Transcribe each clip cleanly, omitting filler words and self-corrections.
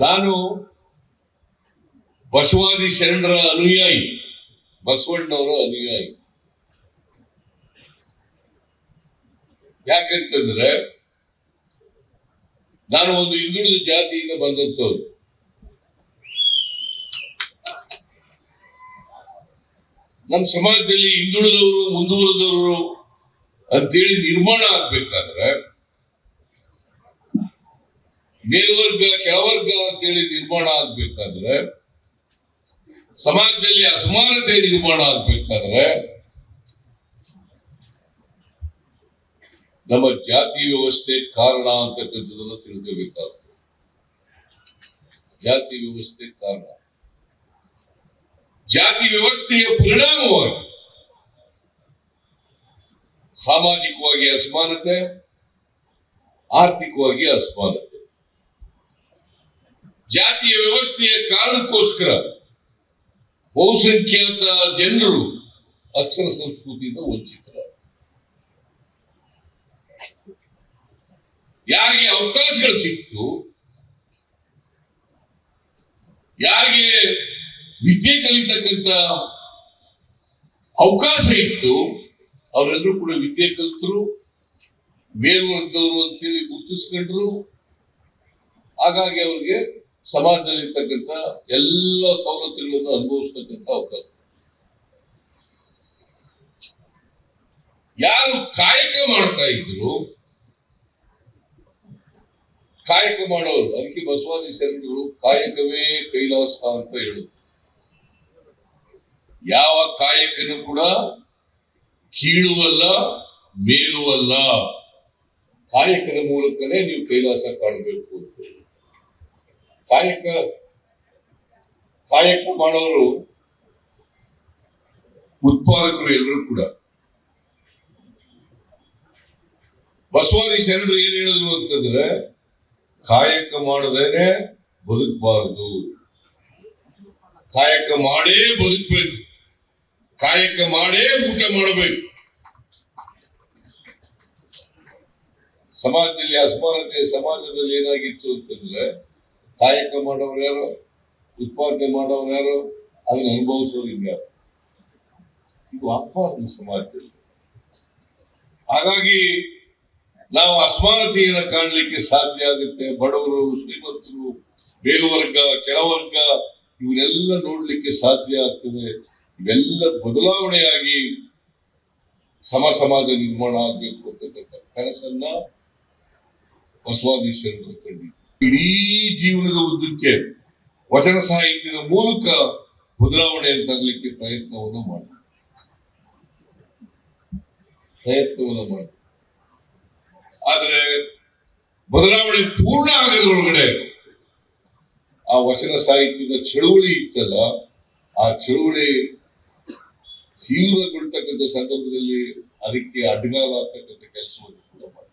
ನಾನು ಬಸವಾದಿ ಶರಣರ ಅನುಯಾಯಿ, ಬಸವಣ್ಣವರ ಅನುಯಾಯಿ. ಯಾಕಂತಂದ್ರೆ ನಾನು ಒಂದು ಹಿಂದುಳಿದ ಜಾತಿಯಿಂದ ಬಂದಂಥವ್ರು. ನಮ್ಮ ಸಮಾಜದಲ್ಲಿ ಹಿಂದುಳಿದವರು ಮುಂದುವರೆದವರು ಅಂತೇಳಿ ನಿರ್ಮಾಣ ಆಗ್ಬೇಕಾದ್ರೆ ಮೇಲ್ವರ್ಗ ಕೆಳವರ್ಗ ಅಂತೇಳಿ ನಿರ್ಮಾಣ ಆಗ್ಬೇಕಾದ್ರೆ, ಸಮಾಜದಲ್ಲಿ ಅಸಮಾನತೆ ನಿರ್ಮಾಣ ಆಗ್ಬೇಕಾದ್ರೆ ನಮ್ಮ ಜಾತಿ ವ್ಯವಸ್ಥೆ ಕಾರಣ ಅಂತಕ್ಕಂಥದ್ದನ್ನು ತಿಳ್ಕೋಬೇಕಾಗ್ತದೆ. ಜಾತಿ ವ್ಯವಸ್ಥೆ ಕಾರಣ. ಜಾತಿ ವ್ಯವಸ್ಥೆಯ ಪರಿಣಾಮವಾಗಿ ಸಾಮಾಜಿಕವಾಗಿ ಅಸಮಾನತೆ, ಆರ್ಥಿಕವಾಗಿ ಅಸಮಾನತೆ. ಜಾತಿಯ ವ್ಯವಸ್ಥೆಯ ಕಾರಣಕ್ಕೋಸ್ಕರ ಬಹುಸಂಖ್ಯಾತ ಜನರು ಅಕ್ಷರ ಸಂಸ್ಕೃತಿಯಿಂದ ವಂಚಿತರ. ಯಾರಿಗೆ ಅವಕಾಶಗಳು ಸಿಕ್ತು, ಯಾರಿಗೆ ವಿದ್ಯೆ ಕಲಿತಕ್ಕಂತ ಅವಕಾಶ ಇತ್ತು, ಅವರೆಲ್ಲರೂ ಕೂಡ ವಿದ್ಯೆ ಕಲಿತರು, ಮೇಲ್ವರ್ಗದವರು ಅಂತೇಳಿ ಗುರುತಿಸ್ಕೊಂಡ್ರು. ಹಾಗಾಗಿ ಅವ್ರಿಗೆ ಸಮಾಜದಲ್ಲಿರ್ತಕ್ಕಂಥ ಎಲ್ಲ ಸವಲತ್ತುಗಳನ್ನು ಅನುಭವಿಸ್ತಕ್ಕಂಥ ಅವಕಾಶ. ಯಾರು ಕಾಯಕ ಮಾಡ್ತಾ ಇದ್ರು, ಕಾಯಕ ಮಾಡೋರು, ಅದಕ್ಕೆ ಬಸವಾದಿ ಶರಣರು ಕಾಯಕವೇ ಕೈಲಾಸ ಅಂತ ಹೇಳುದು. ಯಾವ ಕಾಯಕನು ಕೂಡ ಕೀಳುವಲ್ಲ ಮೇಲುವಲ್ಲ, ಕಾಯಕದ ಮೂಲಕನೇ ನೀವು ಕೈಲಾಸ ಕಾಣಬೇಕು ಅಂತ. ಕಾಯಕ ಮಾಡೋರು ಉತ್ಪಾದಕರು ಎಲ್ಲರೂ ಕೂಡ. ಬಸವಾದಿ ಶರಣರು ಏನ್ ಹೇಳಿದ್ರು ಅಂತಂದ್ರೆ, ಕಾಯಕ ಮಾಡದೇನೆ ಬದುಕಬಾರದು, ಕಾಯಕ ಮಾಡೇ ಬದುಕಬೇಕು, ಕಾಯಕ ಮಾಡೇ ಊಟ ಮಾಡಬೇಕು. ಸಮಾಜದಲ್ಲಿ ಅಸಮಾನತೆ, ಸಮಾಜದಲ್ಲಿ ಏನಾಗಿತ್ತು ಅಂತಂದ್ರೆ, ಕಾಯಕ ಮಾಡೋರು ಯಾರು, ಉತ್ಪಾದನೆ ಮಾಡೋರು ಯಾರು, ಅದನ್ನ ಅನುಭವಿಸೋರು ಇನ್ಯಾರು. ಇದು ಆಗ್ಬಾರ್ದು ಸಮಾಜದಲ್ಲಿ. ಹಾಗಾಗಿ ನಾವು ಅಸಮಾನತೆಯನ್ನು ಕಾಣಲಿಕ್ಕೆ ಸಾಧ್ಯ ಆಗುತ್ತೆ. ಬಡವರು, ಶ್ರೀಮಂತರು, ಮೇಲುವರ್ಗ, ಕೆಳವರ್ಗ ಇವನ್ನೆಲ್ಲ ನೋಡ್ಲಿಕ್ಕೆ ಸಾಧ್ಯ ಆಗ್ತದೆ. ಇವೆಲ್ಲ ಬದಲಾವಣೆಯಾಗಿ ಸಮಾಜ ನಿರ್ಮಾಣ ಆಗ್ಬೇಕು ಅಂತಕ್ಕಂಥ ಕನಸನ್ನ ಬಸವಾದಿ ಶರಣರು ಕಂಡಿದ್ದಾರೆ. ಇಡೀ ಜೀವನದ ಉದ್ದಕ್ಕೆ ವಚನ ಸಾಹಿತ್ಯದ ಮೂಲಕ ಬದಲಾವಣೆಯನ್ನು ತರಲಿಕ್ಕೆ ಪ್ರಯತ್ನವನ್ನು ಮಾಡಿ. ಆದರೆ ಬದಲಾವಣೆ ಪೂರ್ಣ ಆಗದ್ರೊಳಗಡೆ ಆ ವಚನ ಸಾಹಿತ್ಯದ ಚಳುವಳಿ ಇತ್ತಲ್ಲ, ಆ ಚಳುವಳಿ ತೀವ್ರಗೊಳ್ತಕ್ಕಂಥ ಸಂದರ್ಭದಲ್ಲಿ ಅದಕ್ಕೆ ಅಡ್ಡಗಾಲ ಆಗ್ತಕ್ಕಂಥ ಕೆಲಸವನ್ನು ಕೂಡ ಮಾಡಿ.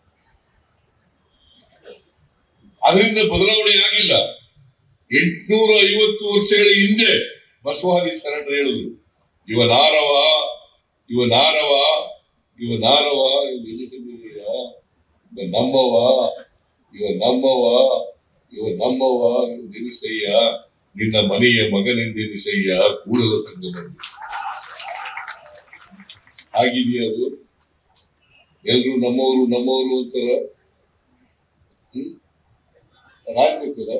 ಅದರಿಂದ ಬದಲಾವಣೆ ಆಗಿಲ್ಲ. 850 ವರ್ಷಗಳ ಹಿಂದೆ ಬಸವಾದಿ ಶರಣರು ಹೇಳಿದ್ರು, ಇವ ನಾರವ, ಇವ ನಾರವ, ಇವ ನಾರವ, ಇವ ನಮ್ಮವ, ಇವ ನಮ್ಮವ, ಇವ ನಮ್ಮವ, ನೆನೆಸಯ್ಯ, ನಿನ್ನ ಮನೆಯ ಮಗನೆಂದೆನಿಸಯ್ಯ, ಕೂಡಲ ಸಂಗಮ. ಆಗಿದೆಯಾ ಅದು? ಎಲ್ರು ನಮ್ಮವರು ನಮ್ಮವರು ಅಂತಾರ. ಅದಾಗ್ಬೇಕಲ್ಲ,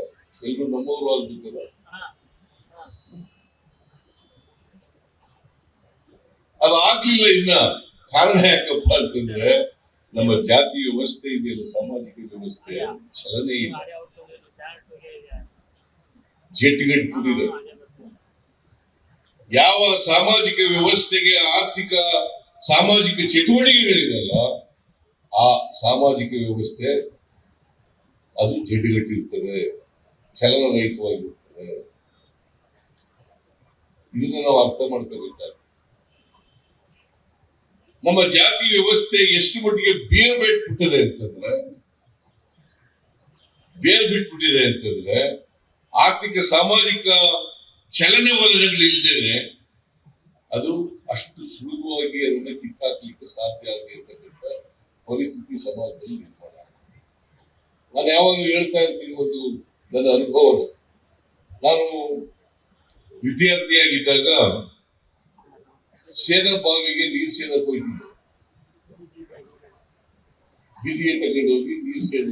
ಎಲ್ರು ನಮ್ಮವರು ಆಗ್ಬೇಕಲ್ಲ. ಅದು ಆಗ್ಲಿಲ್ಲ. ಇನ್ನ ಕಾರಣ ಯಾಕಪ್ಪ ಅಂತಂದ್ರೆ, ನಮ್ಮ ಜಾತಿ ವ್ಯವಸ್ಥೆ ಇದೆಯಲ್ಲ, ಸಾಮಾಜಿಕ ವ್ಯವಸ್ಥೆ ಚಲನೆ ಇಲ್ಲ, ಜೆಟ್ಟಿಗಟ್ಟಿದೆ. ಯಾವ ಸಾಮಾಜಿಕ ವ್ಯವಸ್ಥೆಗೆ ಆರ್ಥಿಕ ಸಾಮಾಜಿಕ ಚಟುವಟಿಕೆಗಳಿರಲ್ಲ, ಆ ಸಾಮಾಜಿಕ ವ್ಯವಸ್ಥೆ ಅದು ಜಡ್ಡುಗಟ್ಟಿರ್ತದೆ, ಚಲನರಹಿತವಾಗಿರ್ತದೆ. ಇದನ್ನು ನಾವು ಅರ್ಥ ಮಾಡ್ಕೋಬೇಕಾಗ್ತದೆ. ನಮ್ಮ ಜಾತಿ ವ್ಯವಸ್ಥೆ ಎಷ್ಟು ಮಟ್ಟಿಗೆ ಬೇರ್ ಬಿಟ್ಬಿಟ್ಟಿದೆ ಅಂತಂದ್ರೆ, ಆರ್ಥಿಕ ಸಾಮಾಜಿಕ ಚಲನವಲನಗಳಿಲ್ಲದೇನೆ ಅದು ಅಷ್ಟು ಸುಲಭವಾಗಿ ಅದನ್ನ ಕಿತ್ತಾಕ್ಲಿಕ್ಕೆ ಸಾಧ್ಯ ಆಗಿರ್ತಕ್ಕಂಥ ಪರಿಸ್ಥಿತಿ ಸಮಾಜದಲ್ಲಿ ನಿರ್ಮಾಣ. ನಾನು ಯಾವಾಗಲೂ ಹೇಳ್ತಾ ಇರ್ತೀನಿ, ಒಂದು ನನ್ನ ಅನುಭವ, ನಾನು ವಿದ್ಯಾರ್ಥಿಯಾಗಿದ್ದಾಗ ಸೇದ ಬಾವಿಗೆ ನೀರು ಸೇದಕ್ಕೆ ಹೋಗಿದ್ದೆ. ಬೀದಿಗೆ ತಗೊಂಡೋಗಿ ನೀರು ಸೇದ.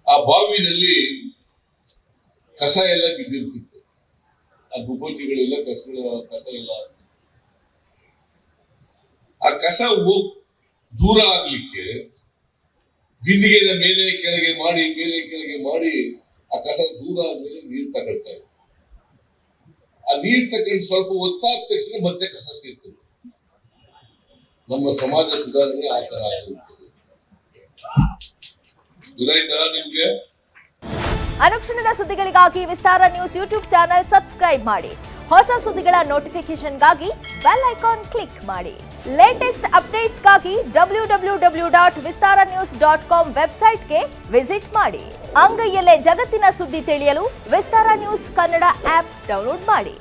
ಆ ಬಾವಿನಲ್ಲಿ ಕಸ ಎಲ್ಲ ಬಿದ್ದಿರ್ತಿತ್ತು. ಆ ಗುಬ್ಬಚ್ಚಿಗಳೆಲ್ಲ ಕಸ ಎಲ್ಲ ಆ ಕಸ ದೂರ ಆಗ್ಲಿಕ್ಕೆ ಬಿಂದಿಗೆನ ಮೇಲೆ ಕೆಳಗೆ ಮಾಡಿ ಆ ಕಸ ದೂರ ಆದ್ಮೇಲೆ ನೀರು ತಗೊಳ್ತಾರೆ. ಆ ನೀರು ತಗೊಂಡು ಸ್ವಲ್ಪ ಹೊತ್ತಾದ ತಕ್ಷಣ ಮತ್ತೆ ಕಸ ಸೇರ್ತದೆ. ನಮ್ಮ ಸಮಾಜ ಸುಧಾರಣೆ ಆ ತರ ಆಗಿರುತ್ತದೆ. ಗೊತ್ತಾಯ್ತಾ ನಿಮ್ಗೆ? ಅನುಕ್ಷಣದ ಸುದ್ದಿಗಳಿಗಾಗಿ ವಿಸ್ತಾರ ನ್ಯೂಸ್ ಯೂಟ್ಯೂಬ್ ಚಾನೆಲ್ ಸಬ್ಸ್ಕ್ರೈಬ್ ಮಾಡಿ. ಹೊಸ ಸುದ್ದಿಗಳ ನೋಟಿಫಿಕೇಶನ್ಗಾಗಿ ಬೆಲ್ ಐಕಾನ್ ಕ್ಲಿಕ್ ಮಾಡಿ. ಲೇಟೆಸ್ಟ್ ಅಪ್ಡೇಟ್ಸ್ಗಾಗಿ www.vistaranews.com ವೆಬ್ಸೈಟ್ಗೆ ವಿಸಿಟ್ ಮಾಡಿ. ಅಂಗೈಯಲ್ಲೇ ಜಗತ್ತಿನ ಸುದ್ದಿ ತಿಳಿಯಲು ವಿಸ್ತಾರ ನ್ಯೂಸ್ ಕನ್ನಡ ಆಪ್ ಡೌನ್ಲೋಡ್ ಮಾಡಿ.